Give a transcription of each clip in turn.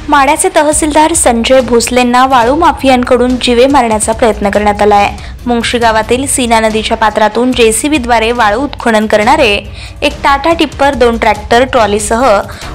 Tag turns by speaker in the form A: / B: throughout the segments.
A: माढ्याचे तहसीलदार संजय भोसलेंना वाळू माफियांकडून जीवे मारण्याचा प्रयत्न करण्यात आला आहे। मुंगशी गावातील सीना नदीच्या पात्रातून जेसीबीद्वारे वाळू उत्खनन करणारे एक टाटा टिप्पर 2 ट्रॅक्टर ट्रॉलीसह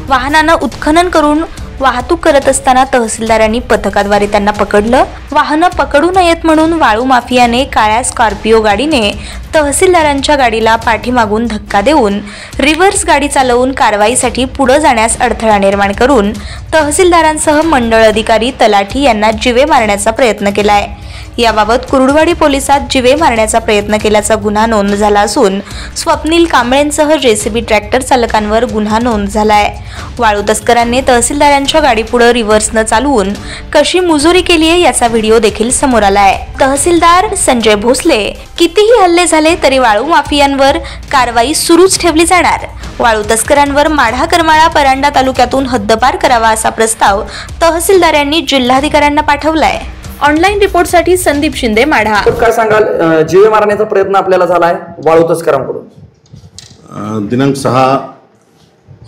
A: वाहनानं उत्खनन करून वाहतूक करत असताना तहसीलदारांनी पथकाद्वारे त्यांना पकडलं। वाहनं पकडू नयेत म्हणून वाळू माफियाने काळ्या स्कॉर्पिओ गाडीने तहसीलदारांच्या गाडीला पाठीमागून धक्का देऊन रिव्हर्स गाडी चालवून कारवाईसाठी पुढे जाण्यास अडथळा निर्माण करून तहसीलदारांसह मंडळ अधिकारी तलाठी यांना जीवे मारण्याचा प्रयत्न केला आहे। याबाबत कुरुडवाडी पोलिसात जीवे मारण्याचा प्रयत्न केल्याचा गुन्हा नोंद झाला असून स्वप्नील कांबळेंसह जेसीबी ट्रॅक्टर चालकांवर गुन्हा नोंद झाला आहे। वाळू तस्करांनी तहसीलदारांच्या गाडीपुढे रिव्हर्स न चालवून कशी मुजोरी केली आहे याचा व्हिडिओ देखील समोर आला आहे। तहसीलदार संजय भोसले, कितीही हल्ले झाले तरी वाळू माफियांवर कारवाई सुरूच ठेवली जाणार। वाळू तस्करांवर माढा, करमाळा, परांडा तालुक्यातून हद्दपार करावा असा प्रस्ताव तहसीलदारांनी जिल्हाधिकाऱ्यांना पाठवलाय। ऑनलाईन रिपोर्टसाठी संदीप शिंदे, माढा।
B: काय सांगाल, जीवे मारण्याचा प्रयत्न आपल्याला झालाय वाळू तस्करांकडून?
C: दिनांक 6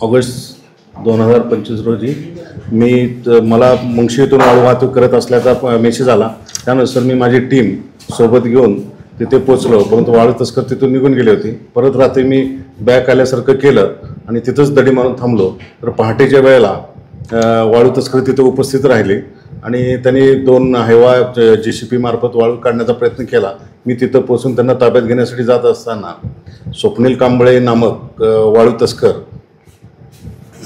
C: ऑगस्ट 2025 रोजी मला मुंगशी येथून वाळू वाहतूक करत असल्याचा मेसेज आला। त्यानुसार मी माझी टीम सोबत घेऊन तिथे पोहोचलो, परंतु वाळू तस्कर तिथून निघून गेले होते। परत रात्री मी बॅक आल्यासारखं केलं आणि तिथंच दडी मारून थांबलो, तर पहाटेच्या वेळेला वाळू तस्कर तिथे उपस्थित राहिले आणि त्यांनी 2 हायवा जेसीबी मार्फत वाळू काढण्याचा प्रयत्न केला। मी तिथं पोहोचून त्यांना ताब्यात घेण्यासाठी जात असताना स्वप्नील कांबळे नामक वाळू तस्कर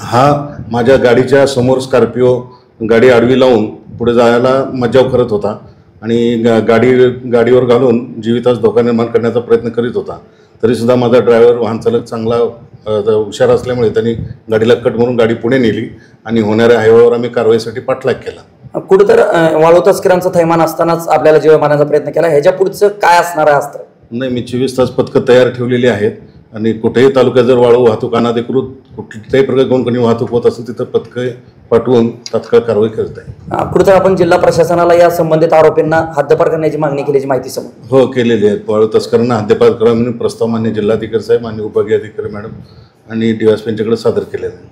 C: हा माझ्या गाडीच्या समोर स्कॉर्पिओ गाडी आडवी लावून पुढे जायला मज्जाव करत होता आणि गाडीवर घालून जीवितास धोका निर्माण करण्याचा प्रयत्न करीत होता। तरीसुद्धा माझा ड्रायव्हर, वाहन चालक चांगला हुशार असल्यामुळे त्यांनी गाडीला कट मारून गाडी पुढे नेली आणि होणाऱ्या हायवेवर आम्ही कारवाईसाठी पाठलाग केला।
B: कुठेतर वाळू तस्करांचा थैमान असतानाच आपल्याला जीवे मारण्याचा प्रयत्न केला, ह्याच्या पुढचं काय असणार आहे अस्त्र?
C: नाही, मी 24 तास पथकं तयार ठेवलेली आहेत आणि कुठेही तालुक्यात जर वाळू वाहतूक अनाधिकृत कुठल्याही प्रकारे कोणी वाहतूक होत असेल तिथं पथकं पाठवून तात्काळ कारवाई करत आहे।
B: पुढे आपण जिल्हा प्रशासनाला या संबंधित आरोपींना हद्दपार करण्याची मागणी केल्याची माहिती समोर
C: हो केलेली आहे। वाळू तस्करांना हद्दपार करावा म्हणून प्रस्ताव मान्य जिल्हाधिकारी साहेब, मान्य उपविभागीय अधिकारी मॅडम आणि DSP यांच्याकडे सादर केलेला आहे।